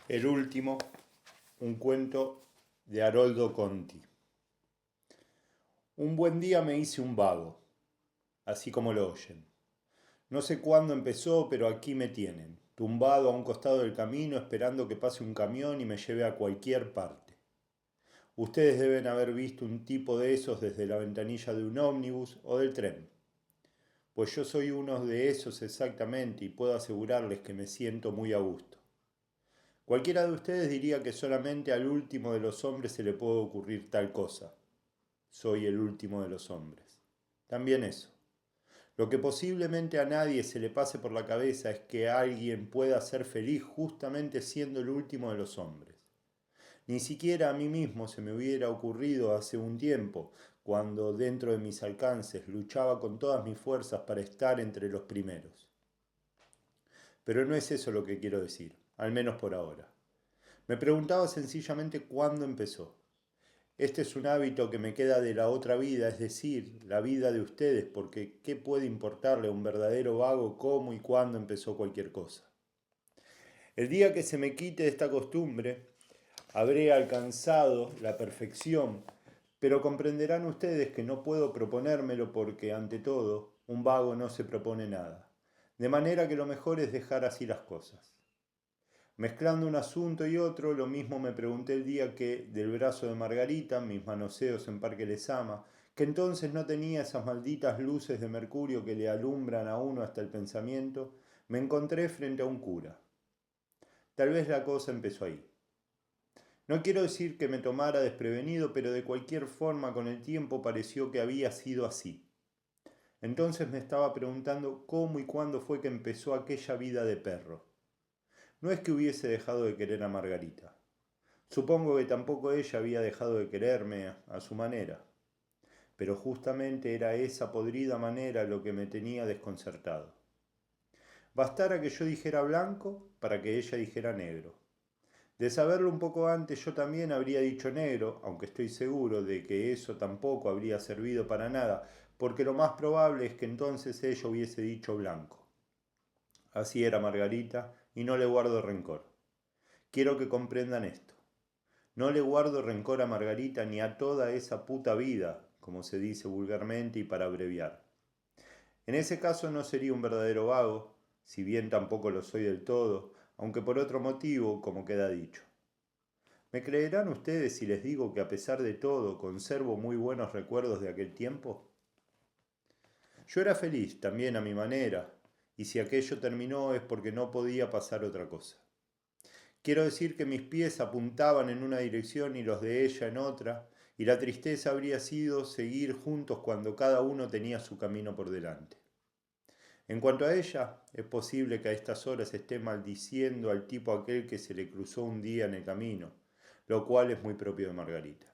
El último, un cuento de Haroldo Conti. Un buen día me hice un vago, así como lo oyen. No sé cuándo empezó, pero aquí me tienen, tumbado a un costado del camino esperando que pase un camión y me lleve a cualquier parte. Ustedes deben haber visto un tipo de esos desde la ventanilla de un ómnibus o del tren. Pues yo soy uno de esos exactamente y puedo asegurarles que me siento muy a gusto. Cualquiera de ustedes diría que solamente al último de los hombres se le puede ocurrir tal cosa. Soy el último de los hombres. También eso. Lo que posiblemente a nadie se le pase por la cabeza es que alguien pueda ser feliz justamente siendo el último de los hombres. Ni siquiera a mí mismo se me hubiera ocurrido hace un tiempo, cuando dentro de mis alcances luchaba con todas mis fuerzas para estar entre los primeros. Pero no es eso lo que quiero decir, al menos por ahora. Me preguntaba sencillamente cuándo empezó. Este es un hábito que me queda de la otra vida, es decir, la vida de ustedes, porque ¿qué puede importarle a un verdadero vago cómo y cuándo empezó cualquier cosa? El día que se me quite esta costumbre, habré alcanzado la perfección, pero comprenderán ustedes que no puedo proponérmelo porque, ante todo, un vago no se propone nada. De manera que lo mejor es dejar así las cosas. Mezclando un asunto y otro, lo mismo me pregunté el día que, del brazo de Margarita, mis manoseos en Parque Lezama, que entonces no tenía esas malditas luces de mercurio que le alumbran a uno hasta el pensamiento, me encontré frente a un cura. Tal vez la cosa empezó ahí. No quiero decir que me tomara desprevenido, pero de cualquier forma con el tiempo pareció que había sido así. Entonces me estaba preguntando cómo y cuándo fue que empezó aquella vida de perro. No es que hubiese dejado de querer a Margarita. Supongo que tampoco ella había dejado de quererme a su manera, pero justamente era esa podrida manera lo que me tenía desconcertado. Bastara que yo dijera blanco para que ella dijera negro. De saberlo un poco antes yo también habría dicho negro, aunque estoy seguro de que eso tampoco habría servido para nada, porque lo más probable es que entonces ella hubiese dicho blanco. Así era Margarita y no le guardo rencor. Quiero que comprendan esto. No le guardo rencor a Margarita ni a toda esa puta vida, como se dice vulgarmente y para abreviar. En ese caso no sería un verdadero vago, si bien tampoco lo soy del todo, aunque por otro motivo, como queda dicho. ¿Me creerán ustedes si les digo que a pesar de todo conservo muy buenos recuerdos de aquel tiempo? Yo era feliz, también a mi manera, y si aquello terminó es porque no podía pasar otra cosa. Quiero decir que mis pies apuntaban en una dirección y los de ella en otra, y la tristeza habría sido seguir juntos cuando cada uno tenía su camino por delante. En cuanto a ella, es posible que a estas horas esté maldiciendo al tipo aquel que se le cruzó un día en el camino, lo cual es muy propio de Margarita.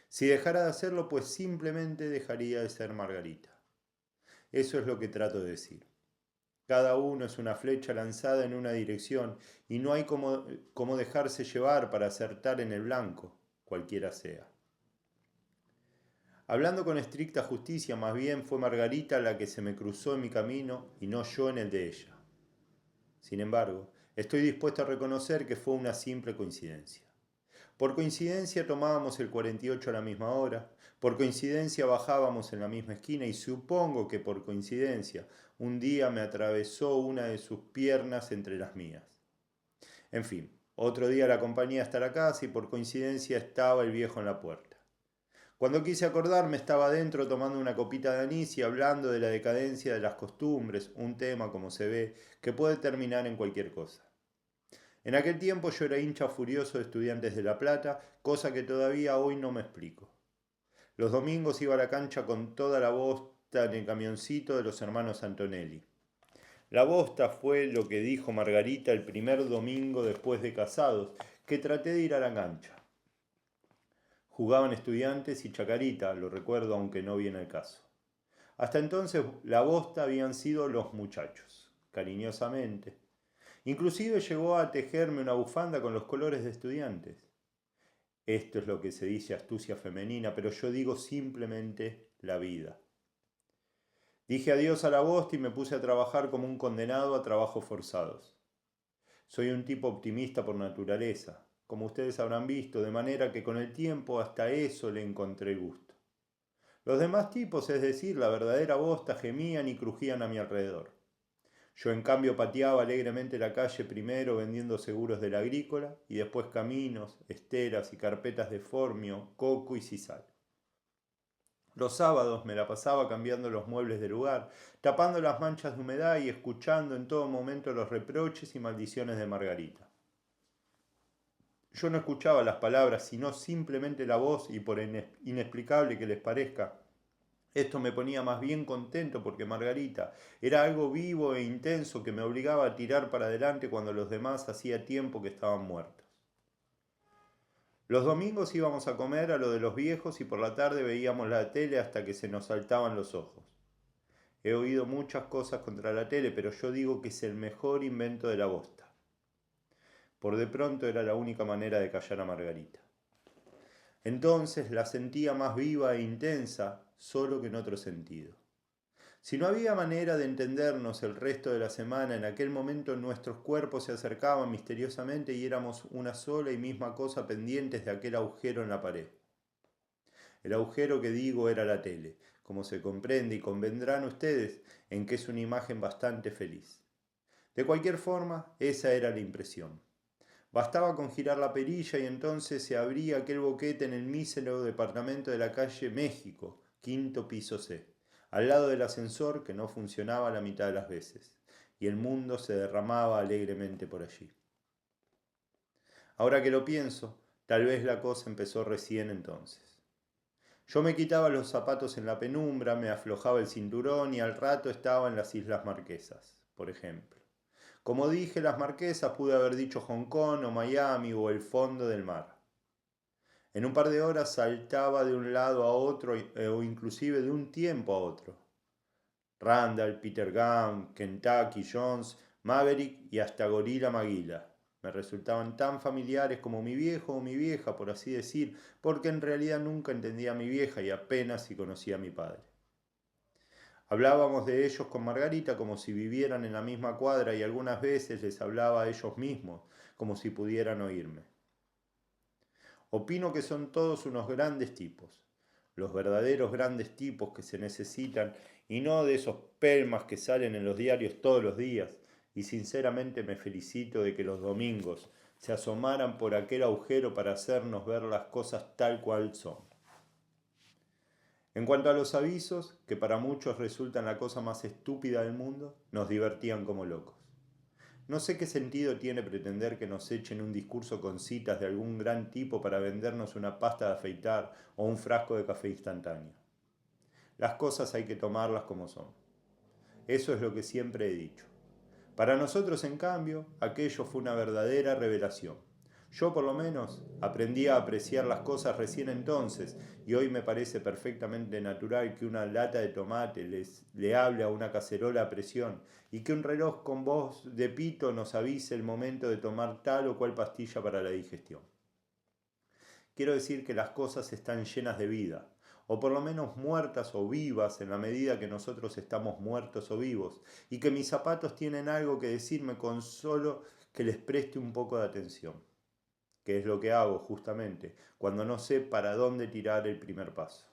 Si dejara de hacerlo, pues simplemente dejaría de ser Margarita. Eso es lo que trato de decir. Cada uno es una flecha lanzada en una dirección y no hay como dejarse llevar para acertar en el blanco, cualquiera sea. Hablando con estricta justicia, más bien fue Margarita la que se me cruzó en mi camino y no yo en el de ella. Sin embargo, estoy dispuesto a reconocer que fue una simple coincidencia. Por coincidencia tomábamos el 48 a la misma hora, por coincidencia bajábamos en la misma esquina y supongo que por coincidencia un día me atravesó una de sus piernas entre las mías. En fin, otro día la acompañé hasta la casa y por coincidencia estaba el viejo en la puerta. Cuando quise acordarme estaba adentro tomando una copita de anís y hablando de la decadencia de las costumbres, un tema, como se ve, que puede terminar en cualquier cosa. En aquel tiempo yo era hincha furioso de Estudiantes de La Plata, cosa que todavía hoy no me explico. Los domingos iba a la cancha con toda la bosta en el camioncito de los hermanos Antonelli. La bosta fue lo que dijo Margarita el primer domingo después de casados, que traté de ir a la cancha. Jugaban Estudiantes y Chacarita, lo recuerdo aunque no viene el caso. Hasta entonces la bosta habían sido los muchachos, cariñosamente. Inclusive llegó a tejerme una bufanda con los colores de Estudiantes. Esto es lo que se dice astucia femenina, pero yo digo simplemente la vida. Dije adiós a la bosta y me puse a trabajar como un condenado a trabajos forzados. Soy un tipo optimista por naturaleza, como ustedes habrán visto, de manera que con el tiempo hasta eso le encontré el gusto. Los demás tipos, es decir, la verdadera bosta, gemían y crujían a mi alrededor. Yo en cambio pateaba alegremente la calle primero vendiendo seguros del agrícola y después caminos, esteras y carpetas de formio, coco y sisal. Los sábados me la pasaba cambiando los muebles del lugar, tapando las manchas de humedad y escuchando en todo momento los reproches y maldiciones de Margarita. Yo no escuchaba las palabras, sino simplemente la voz y por inexplicable que les parezca, esto me ponía más bien contento porque Margarita era algo vivo e intenso que me obligaba a tirar para adelante cuando los demás hacía tiempo que estaban muertos. Los domingos íbamos a comer a lo de los viejos y por la tarde veíamos la tele hasta que se nos saltaban los ojos. He oído muchas cosas contra la tele, pero yo digo que es el mejor invento de la bosta. Por de pronto era la única manera de callar a Margarita. Entonces la sentía más viva e intensa, solo que en otro sentido. Si no había manera de entendernos el resto de la semana, en aquel momento nuestros cuerpos se acercaban misteriosamente y éramos una sola y misma cosa pendientes de aquel agujero en la pared. El agujero que digo era la tele, como se comprende y convendrán ustedes en que es una imagen bastante feliz. De cualquier forma, esa era la impresión. Bastaba con girar la perilla y entonces se abría aquel boquete en el mísero departamento de la calle México, quinto piso C, al lado del ascensor que no funcionaba la mitad de las veces, y el mundo se derramaba alegremente por allí. Ahora que lo pienso, tal vez la cosa empezó recién entonces. Yo me quitaba los zapatos en la penumbra, me aflojaba el cinturón y al rato estaba en las Islas Marquesas, por ejemplo. Como dije, las Marquesas pude haber dicho Hong Kong o Miami o el fondo del mar. En un par de horas saltaba de un lado a otro o inclusive de un tiempo a otro. Randall, Peter Gunn, Kentucky Jones, Maverick y hasta Gorilla Maguila. Me resultaban tan familiares como mi viejo o mi vieja, por así decir, porque en realidad nunca entendía a mi vieja y apenas si conocía a mi padre. Hablábamos de ellos con Margarita como si vivieran en la misma cuadra y algunas veces les hablaba a ellos mismos, como si pudieran oírme. Opino que son todos unos grandes tipos, los verdaderos grandes tipos que se necesitan y no de esos pelmas que salen en los diarios todos los días, y sinceramente me felicito de que los domingos se asomaran por aquel agujero para hacernos ver las cosas tal cual son. En cuanto a los avisos, que para muchos resultan la cosa más estúpida del mundo, nos divertían como locos. No sé qué sentido tiene pretender que nos echen un discurso con citas de algún gran tipo para vendernos una pasta de afeitar o un frasco de café instantáneo. Las cosas hay que tomarlas como son. Eso es lo que siempre he dicho. Para nosotros, en cambio, aquello fue una verdadera revelación. Yo, por lo menos, aprendí a apreciar las cosas recién entonces y hoy me parece perfectamente natural que una lata de tomate le hable a una cacerola a presión y que un reloj con voz de pito nos avise el momento de tomar tal o cual pastilla para la digestión. Quiero decir que las cosas están llenas de vida, o por lo menos muertas o vivas en la medida que nosotros estamos muertos o vivos, y que mis zapatos tienen algo que decirme con solo que les preste un poco de atención, que es lo que hago justamente cuando no sé para dónde tirar el primer paso.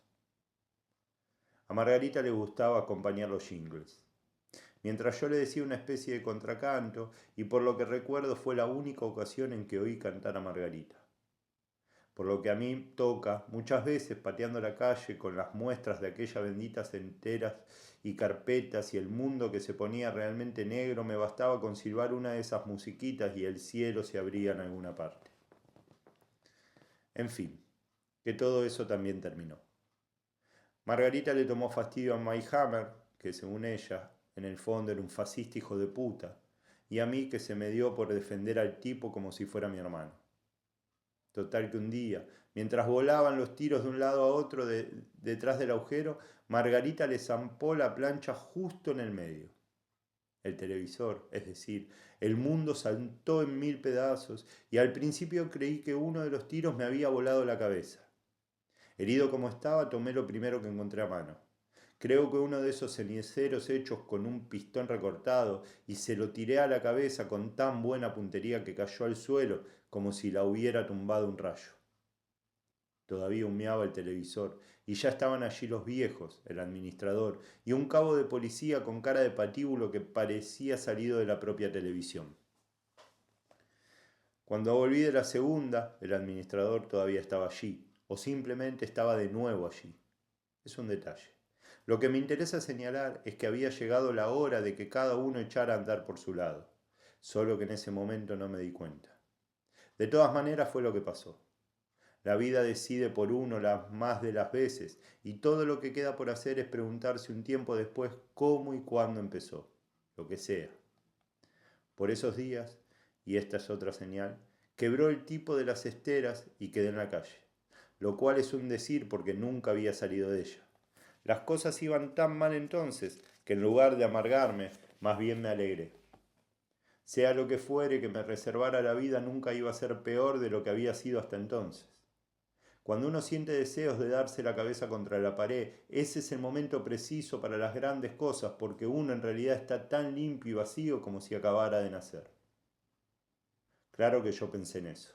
A Margarita le gustaba acompañar los jingles, mientras yo le decía una especie de contracanto, y por lo que recuerdo fue la única ocasión en que oí cantar a Margarita. Por lo que a mí toca, muchas veces pateando la calle con las muestras de aquellas benditas enteras y carpetas y el mundo que se ponía realmente negro, me bastaba con silbar una de esas musiquitas y el cielo se abría en alguna parte. En fin, que todo eso también terminó. Margarita le tomó fastidio a Mike Hammer, que según ella, en el fondo era un fascista hijo de puta, y a mí que se me dio por defender al tipo como si fuera mi hermano. Total que un día, mientras volaban los tiros de un lado a otro detrás del agujero, Margarita le zampó la plancha justo en el medio. El televisor, es decir, el mundo saltó en 1000 pedazos y al principio creí que uno de los tiros me había volado la cabeza. Herido como estaba, tomé lo primero que encontré a mano. Creo que uno de esos ceniceros hechos con un pistón recortado y se lo tiré a la cabeza con tan buena puntería que cayó al suelo como si la hubiera tumbado un rayo. Todavía humeaba el televisor y ya estaban allí los viejos, el administrador y un cabo de policía con cara de patíbulo que parecía salido de la propia televisión. Cuando volví de la segunda, el administrador todavía estaba allí, o simplemente estaba de nuevo allí. Es un detalle. Lo que me interesa señalar es que había llegado la hora de que cada uno echara a andar por su lado, solo que en ese momento no me di cuenta. De todas maneras fue lo que pasó. La vida decide por uno las más de las veces y todo lo que queda por hacer es preguntarse un tiempo después cómo y cuándo empezó, lo que sea. Por esos días, y esta es otra señal, quebró el tipo de las esteras y quedé en la calle, lo cual es un decir porque nunca había salido de ella. Las cosas iban tan mal entonces que en lugar de amargarme, más bien me alegré. Sea lo que fuere que me reservara la vida, nunca iba a ser peor de lo que había sido hasta entonces. Cuando uno siente deseos de darse la cabeza contra la pared, ese es el momento preciso para las grandes cosas, porque uno en realidad está tan limpio y vacío como si acabara de nacer. Claro que yo pensé en eso.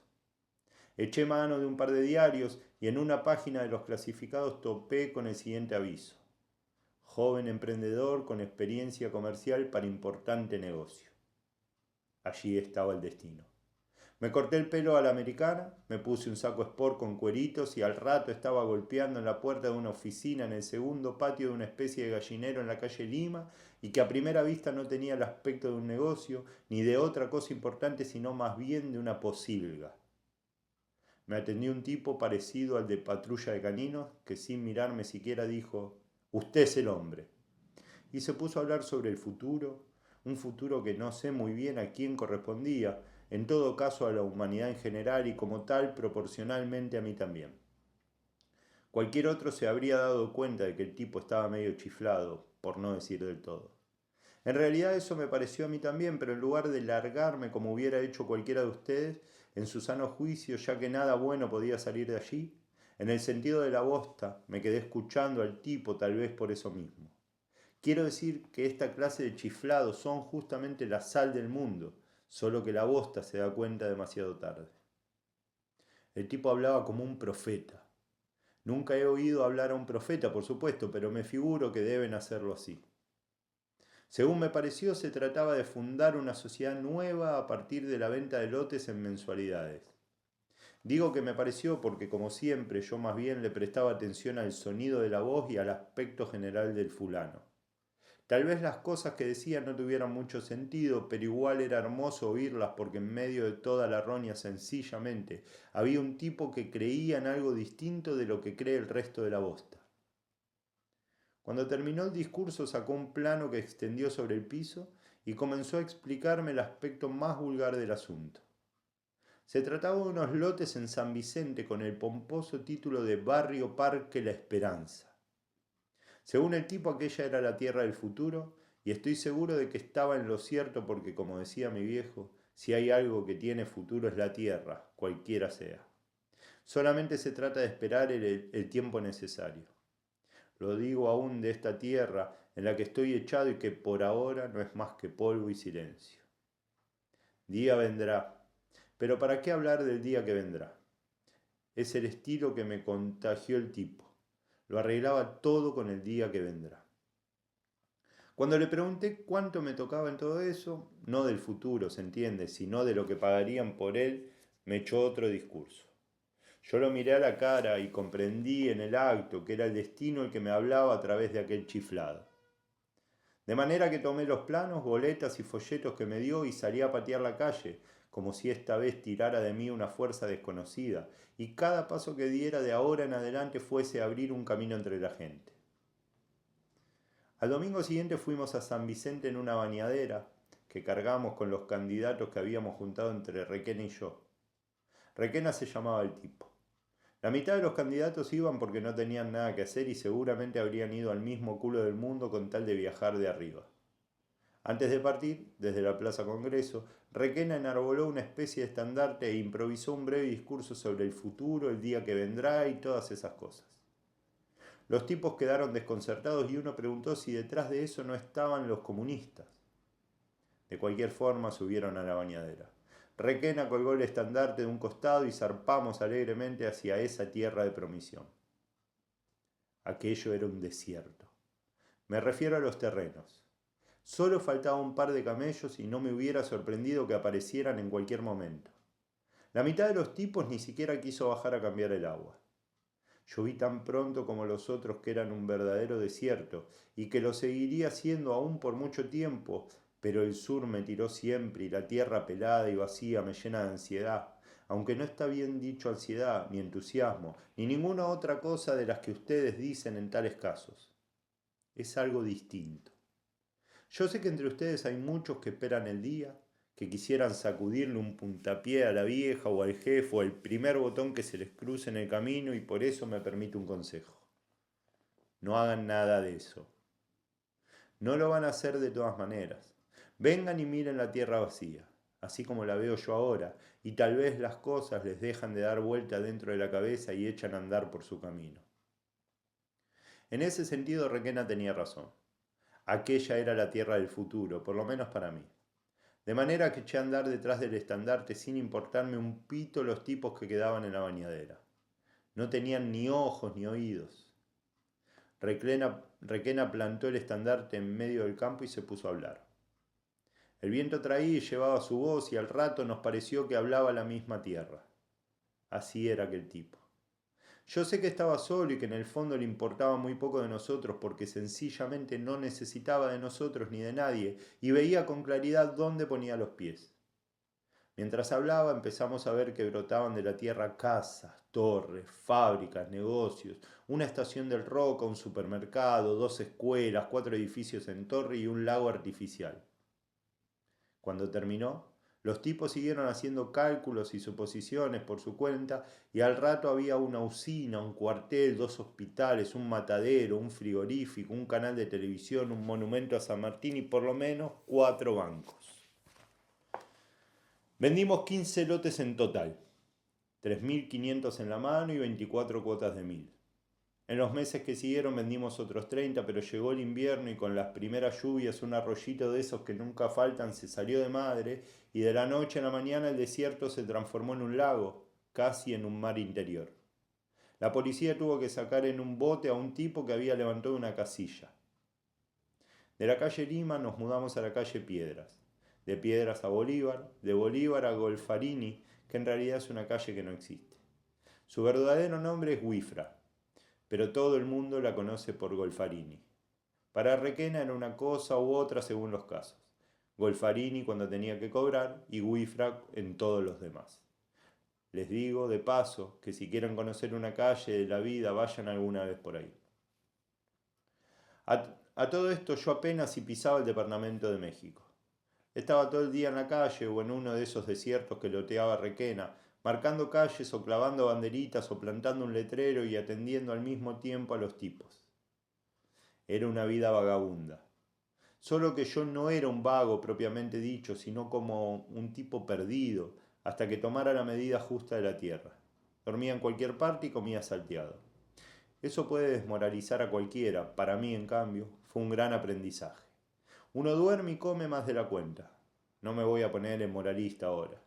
Eché mano de un par de diarios y en una página de los clasificados topé con el siguiente aviso. Joven emprendedor con experiencia comercial para importante negocio. Allí estaba el destino. Me corté el pelo a la americana, me puse un saco sport con cueritos y al rato estaba golpeando en la puerta de una oficina en el segundo patio de una especie de gallinero en la calle Lima y que a primera vista no tenía el aspecto de un negocio ni de otra cosa importante sino más bien de una posilga. Me atendió un tipo parecido al de patrulla de caninos que sin mirarme siquiera dijo, «Usted es el hombre». Y se puso a hablar sobre el futuro, un futuro que no sé muy bien a quién correspondía, en todo caso a la humanidad en general y como tal proporcionalmente a mí también. Cualquier otro se habría dado cuenta de que el tipo estaba medio chiflado, por no decir del todo. En realidad eso me pareció a mí también, pero en lugar de largarme como hubiera hecho cualquiera de ustedes, en su sano juicio, ya que nada bueno podía salir de allí, en el sentido de la bosta, me quedé escuchando al tipo tal vez por eso mismo. Quiero decir que esta clase de chiflados son justamente la sal del mundo, solo que la bosta se da cuenta demasiado tarde. El tipo hablaba como un profeta. Nunca he oído hablar a un profeta, por supuesto, pero me figuro que deben hacerlo así. Según me pareció, se trataba de fundar una sociedad nueva a partir de la venta de lotes en mensualidades. Digo que me pareció porque, como siempre, yo más bien le prestaba atención al sonido de la voz y al aspecto general del fulano. Tal vez las cosas que decía no tuvieran mucho sentido, pero igual era hermoso oírlas porque en medio de toda la roña sencillamente había un tipo que creía en algo distinto de lo que cree el resto de la bosta. Cuando terminó el discurso sacó un plano que extendió sobre el piso y comenzó a explicarme el aspecto más vulgar del asunto. Se trataba de unos lotes en San Vicente con el pomposo título de Barrio Parque La Esperanza. Según el tipo, aquella era la tierra del futuro, y estoy seguro de que estaba en lo cierto porque, como decía mi viejo, si hay algo que tiene futuro es la tierra, cualquiera sea. Solamente se trata de esperar el tiempo necesario. Lo digo aún de esta tierra en la que estoy echado y que por ahora no es más que polvo y silencio. Día vendrá, pero ¿para qué hablar del día que vendrá? Es el estilo que me contagió el tipo. Lo arreglaba todo con el día que vendrá. Cuando le pregunté cuánto me tocaba en todo eso, no del futuro, se entiende, sino de lo que pagarían por él, me echó otro discurso. Yo lo miré a la cara y comprendí en el acto que era el destino el que me hablaba a través de aquel chiflado. De manera que tomé los planos, boletas y folletos que me dio y salí a patear la calle, como si esta vez tirara de mí una fuerza desconocida, y cada paso que diera de ahora en adelante fuese a abrir un camino entre la gente. Al domingo siguiente fuimos a San Vicente en una bañadera que cargamos con los candidatos que habíamos juntado entre Requena y yo. Requena se llamaba el tipo. La mitad de los candidatos iban porque no tenían nada que hacer y seguramente habrían ido al mismo culo del mundo con tal de viajar de arriba. Antes de partir, desde la Plaza Congreso, Requena enarboló una especie de estandarte e improvisó un breve discurso sobre el futuro, el día que vendrá y todas esas cosas. Los tipos quedaron desconcertados y uno preguntó si detrás de eso no estaban los comunistas. De cualquier forma subieron a la bañadera. Requena colgó el estandarte de un costado y zarpamos alegremente hacia esa tierra de promisión. Aquello era un desierto. Me refiero a los terrenos. Solo faltaba un par de camellos y no me hubiera sorprendido que aparecieran en cualquier momento. La mitad de los tipos ni siquiera quiso bajar a cambiar el agua. Yo vi tan pronto como los otros que eran un verdadero desierto y que lo seguiría siendo aún por mucho tiempo, pero el sur me tiró siempre y la tierra pelada y vacía me llena de ansiedad, aunque no está bien dicho ansiedad, ni entusiasmo, ni ninguna otra cosa de las que ustedes dicen en tales casos. Es algo distinto. Yo sé que entre ustedes hay muchos que esperan el día, que quisieran sacudirle un puntapié a la vieja o al jefe o el primer botón que se les cruce en el camino y por eso me permito un consejo. No hagan nada de eso. No lo van a hacer de todas maneras. Vengan y miren la tierra vacía, así como la veo yo ahora, y tal vez las cosas les dejan de dar vuelta dentro de la cabeza y echan a andar por su camino. En ese sentido Requena tenía razón. Aquella era la tierra del futuro, por lo menos para mí. De manera que eché a andar detrás del estandarte sin importarme un pito los tipos que quedaban en la bañadera. No tenían ni ojos ni oídos. Requena plantó el estandarte en medio del campo y se puso a hablar. El viento traía y llevaba su voz y al rato nos pareció que hablaba la misma tierra. Así era aquel tipo. Yo sé que estaba solo y que en el fondo le importaba muy poco de nosotros porque sencillamente no necesitaba de nosotros ni de nadie y veía con claridad dónde ponía los pies. Mientras hablaba empezamos a ver que brotaban de la tierra casas, torres, fábricas, negocios, una estación del Roca, un supermercado, 2 escuelas, 4 edificios en torre y un lago artificial. Cuando terminó, los tipos siguieron haciendo cálculos y suposiciones por su cuenta y al rato había una usina, un cuartel, 2 hospitales, un matadero, un frigorífico, un canal de televisión, un monumento a San Martín y por lo menos 4 bancos. Vendimos 15 lotes en total, 3.500 en la mano y 24 cuotas de 1.000. En los meses que siguieron vendimos otros 30, pero llegó el invierno y con las primeras lluvias un arroyito de esos que nunca faltan se salió de madre y de la noche a la mañana el desierto se transformó en un lago, casi en un mar interior. La policía tuvo que sacar en un bote a un tipo que había levantado una casilla. De la calle Lima nos mudamos a la calle Piedras, de Piedras a Bolívar, de Bolívar a Golfarini, que en realidad es una calle que no existe. Su verdadero nombre es Wifra, pero todo el mundo la conoce por Golfarini. Para Requena era una cosa u otra según los casos. Golfarini cuando tenía que cobrar y Wifra en todos los demás. Les digo de paso que si quieren conocer una calle de la vida vayan alguna vez por ahí. A todo esto yo apenas si pisaba el departamento de México. Estaba todo el día en la calle o en uno de esos desiertos que loteaba Requena, marcando calles o clavando banderitas o plantando un letrero y atendiendo al mismo tiempo a los tipos. Era una vida vagabunda. Solo que yo no era un vago propiamente dicho, sino como un tipo perdido, hasta que tomara la medida justa de la tierra. Dormía en cualquier parte y comía salteado. Eso puede desmoralizar a cualquiera, para mí en cambio fue un gran aprendizaje. Uno duerme y come más de la cuenta. No me voy a poner en moralista ahora.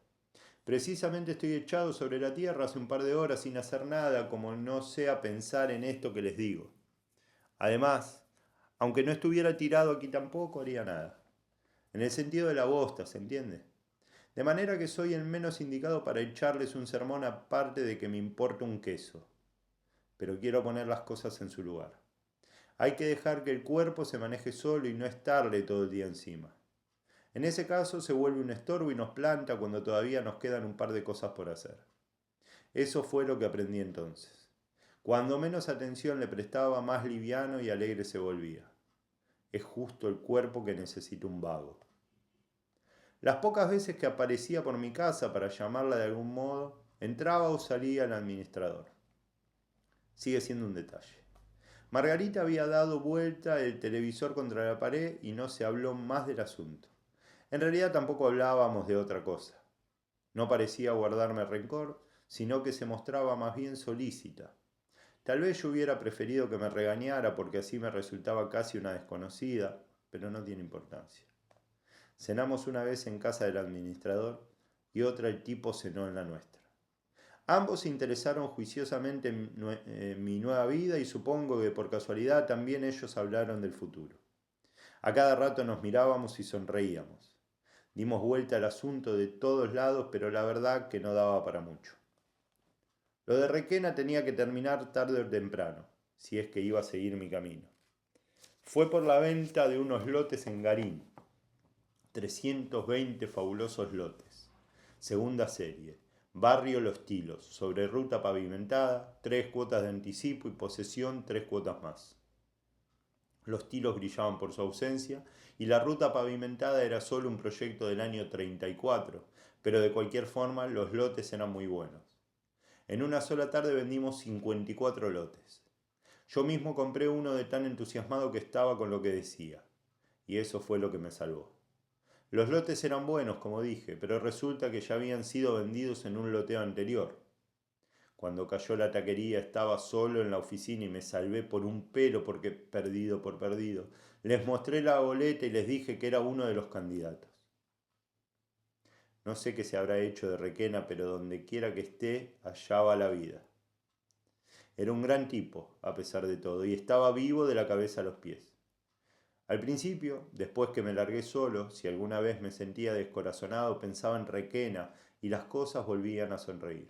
Precisamente estoy echado sobre la tierra hace un par de horas sin hacer nada, como no sea pensar en esto que les digo. Además, aunque no estuviera tirado aquí tampoco haría nada. En el sentido de la bosta, ¿se entiende? De manera que soy el menos indicado para echarles un sermón aparte de que me importa un queso. Pero quiero poner las cosas en su lugar. Hay que dejar que el cuerpo se maneje solo y no estarle todo el día encima. En ese caso se vuelve un estorbo y nos planta cuando todavía nos quedan un par de cosas por hacer. Eso fue lo que aprendí entonces. Cuando menos atención le prestaba, más liviano y alegre se volvía. Es justo el cuerpo que necesita un vago. Las pocas veces que aparecía por mi casa para llamarla de algún modo, entraba o salía el administrador. Sigue siendo un detalle. Margarita había dado vuelta el televisor contra la pared y no se habló más del asunto. En realidad tampoco hablábamos de otra cosa. No parecía guardarme rencor, sino que se mostraba más bien solícita. Tal vez yo hubiera preferido que me regañara porque así me resultaba casi una desconocida, pero no tiene importancia. Cenamos una vez en casa del administrador y otra el tipo cenó en la nuestra. Ambos se interesaron juiciosamente en mi nueva vida y supongo que por casualidad también ellos hablaron del futuro. A cada rato nos mirábamos y sonreíamos. Dimos vuelta al asunto de todos lados, pero la verdad que no daba para mucho. Lo de Requena tenía que terminar tarde o temprano, si es que iba a seguir mi camino. Fue por la venta de unos lotes en Garín, 320 fabulosos lotes. Segunda serie, barrio Los Tilos, sobre ruta pavimentada, 3 cuotas de anticipo y posesión, 3 cuotas más. Los tilos brillaban por su ausencia y la ruta pavimentada era solo un proyecto del año 34, pero de cualquier forma los lotes eran muy buenos. En una sola tarde vendimos 54 lotes. Yo mismo compré uno de tan entusiasmado que estaba con lo que decía, y eso fue lo que me salvó. Los lotes eran buenos, como dije, pero resulta que ya habían sido vendidos en un loteo anterior. Cuando cayó la taquería estaba solo en la oficina y me salvé por un pelo porque perdido por perdido. Les mostré la boleta y les dije que era uno de los candidatos. No sé qué se habrá hecho de Requena, pero donde quiera que esté, allá va la vida. Era un gran tipo, a pesar de todo, y estaba vivo de la cabeza a los pies. Al principio, después que me largué solo, si alguna vez me sentía descorazonado, pensaba en Requena y las cosas volvían a sonreír.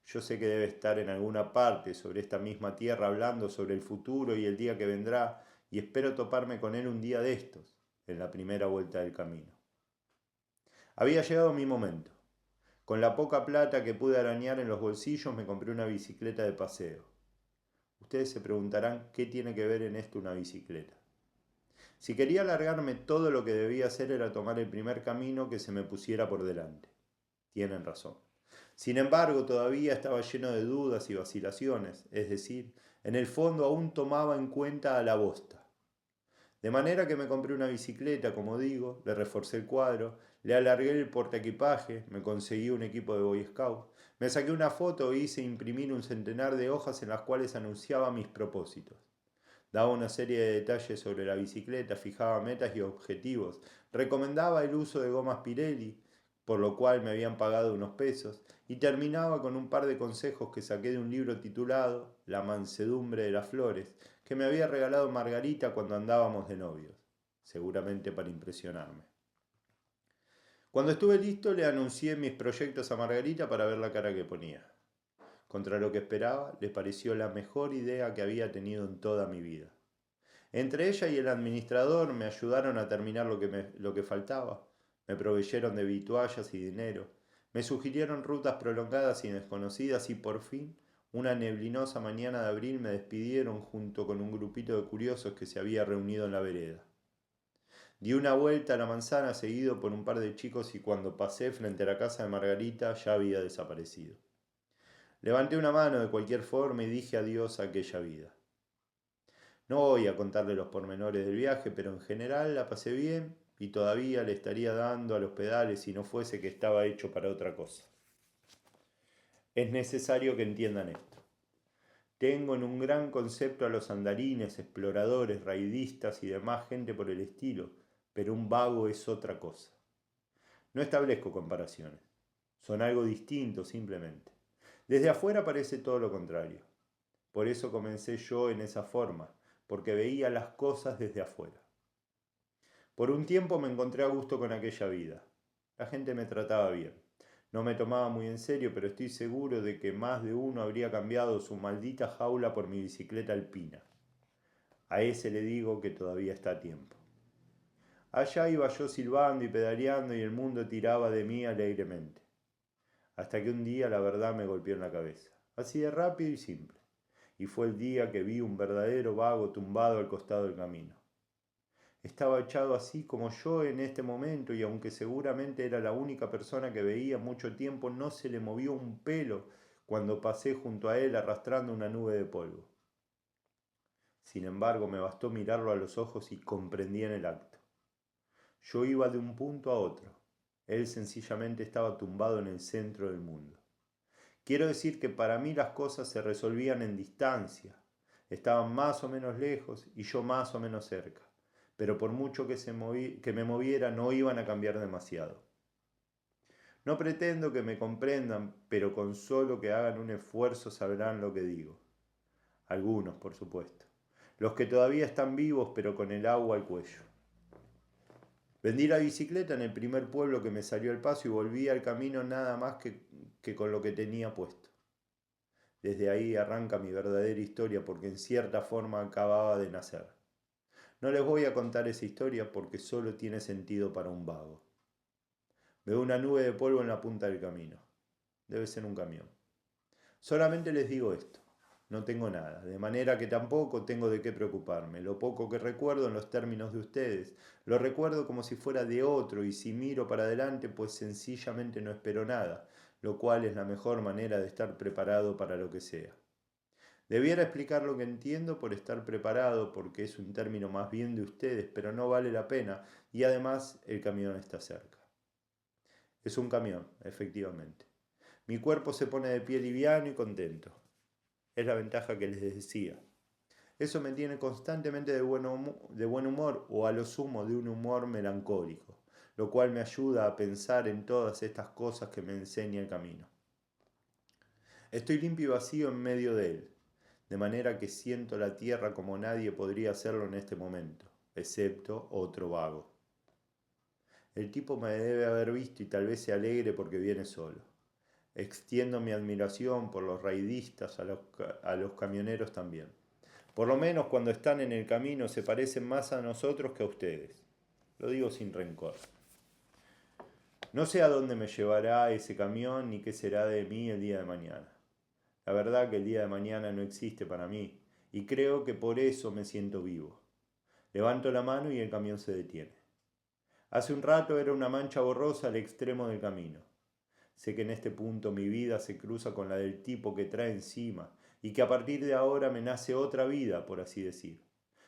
Yo sé que debe estar en alguna parte sobre esta misma tierra hablando sobre el futuro y el día que vendrá, y espero toparme con él un día de estos, en la primera vuelta del camino. Había llegado mi momento. Con la poca plata que pude arañar en los bolsillos me compré una bicicleta de paseo. Ustedes se preguntarán qué tiene que ver en esto una bicicleta. Si quería largarme, todo lo que debía hacer era tomar el primer camino que se me pusiera por delante. Tienen razón. Sin embargo, todavía estaba lleno de dudas y vacilaciones, es decir, en el fondo aún tomaba en cuenta a la bosta. De manera que me compré una bicicleta, como digo, le reforcé el cuadro, le alargué el portaequipaje, me conseguí un equipo de Boy Scout, me saqué una foto e hice imprimir un centenar de hojas en las cuales anunciaba mis propósitos. Daba una serie de detalles sobre la bicicleta, fijaba metas y objetivos, recomendaba el uso de gomas Pirelli, por lo cual me habían pagado unos pesos, y terminaba con un par de consejos que saqué de un libro titulado La mansedumbre de las flores, que me había regalado Margarita cuando andábamos de novios, seguramente para impresionarme. Cuando estuve listo le anuncié mis proyectos a Margarita para ver la cara que ponía. Contra lo que esperaba, le pareció la mejor idea que había tenido en toda mi vida. Entre ella y el administrador me ayudaron a terminar lo que faltaba. Me proveyeron de vituallas y dinero. Me sugirieron rutas prolongadas y desconocidas y por fin, una neblinosa mañana de abril me despidieron junto con un grupito de curiosos que se había reunido en la vereda. Di una vuelta a la manzana seguido por un par de chicos y cuando pasé frente a la casa de Margarita ya había desaparecido. Levanté una mano de cualquier forma y dije adiós a aquella vida. No voy a contarle los pormenores del viaje, pero en general la pasé bien y todavía le estaría dando a los pedales si no fuese que estaba hecho para otra cosa. Es necesario que entiendan esto. Tengo en un gran concepto a los andarines, exploradores, raidistas y demás gente por el estilo, pero un vago es otra cosa. No establezco comparaciones. Son algo distinto simplemente. Desde afuera parece todo lo contrario. Por eso comencé yo en esa forma, porque veía las cosas desde afuera. Por un tiempo me encontré a gusto con aquella vida. La gente me trataba bien. No me tomaba muy en serio, pero estoy seguro de que más de uno habría cambiado su maldita jaula por mi bicicleta alpina. A ese le digo que todavía está a tiempo. Allá iba yo silbando y pedaleando y el mundo tiraba de mí alegremente. Hasta que un día la verdad me golpeó en la cabeza. Así de rápido y simple. Y fue el día que vi un verdadero vago tumbado al costado del camino. Estaba echado así como yo en este momento y aunque seguramente era la única persona que veía mucho tiempo, no se le movió un pelo cuando pasé junto a él arrastrando una nube de polvo. Sin embargo, me bastó mirarlo a los ojos y comprendí en el acto. Yo iba de un punto a otro. Él sencillamente estaba tumbado en el centro del mundo. Quiero decir que para mí las cosas se resolvían en distancia. Estaban más o menos lejos y yo más o menos cerca. Pero por mucho que me moviera no iban a cambiar demasiado. No pretendo que me comprendan, pero con solo que hagan un esfuerzo sabrán lo que digo. Algunos, por supuesto. Los que todavía están vivos, pero con el agua al cuello. Vendí la bicicleta en el primer pueblo que me salió al paso y volví al camino nada más que con lo que tenía puesto. Desde ahí arranca mi verdadera historia porque en cierta forma acababa de nacer. No les voy a contar esa historia porque solo tiene sentido para un vago. Veo una nube de polvo en la punta del camino. Debe ser un camión. Solamente les digo esto. No tengo nada, de manera que tampoco tengo de qué preocuparme. Lo poco que recuerdo en los términos de ustedes, lo recuerdo como si fuera de otro y si miro para adelante, pues sencillamente no espero nada, lo cual es la mejor manera de estar preparado para lo que sea. Debiera explicar lo que entiendo por estar preparado, porque es un término más bien de ustedes, pero no vale la pena y además el camión está cerca. Es un camión, efectivamente. Mi cuerpo se pone de pie liviano y contento. Es la ventaja que les decía. Eso me tiene constantemente de buen humor o a lo sumo de un humor melancólico, lo cual me ayuda a pensar en todas estas cosas que me enseña el camino. Estoy limpio y vacío en medio de él, de manera que siento la tierra como nadie podría hacerlo en este momento, excepto otro vago. El tipo me debe haber visto y tal vez se alegre porque viene solo. Extiendo mi admiración por los raidistas, a los camioneros también. Por lo menos cuando están en el camino se parecen más a nosotros que a ustedes. Lo digo sin rencor. No sé a dónde me llevará ese camión ni qué será de mí el día de mañana. La verdad que el día de mañana no existe para mí y creo que por eso me siento vivo. Levanto la mano y el camión se detiene. Hace un rato era una mancha borrosa al extremo del camino. Sé que en este punto mi vida se cruza con la del tipo que trae encima y que a partir de ahora me nace otra vida, por así decir.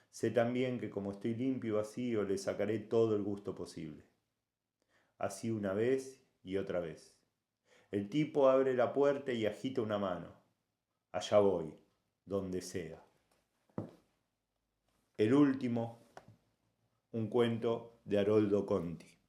Sé también que como estoy limpio y vacío le sacaré todo el gusto posible. Así una vez y otra vez. El tipo abre la puerta y agita una mano. Allá voy, donde sea. El último, un cuento de Haroldo Conti.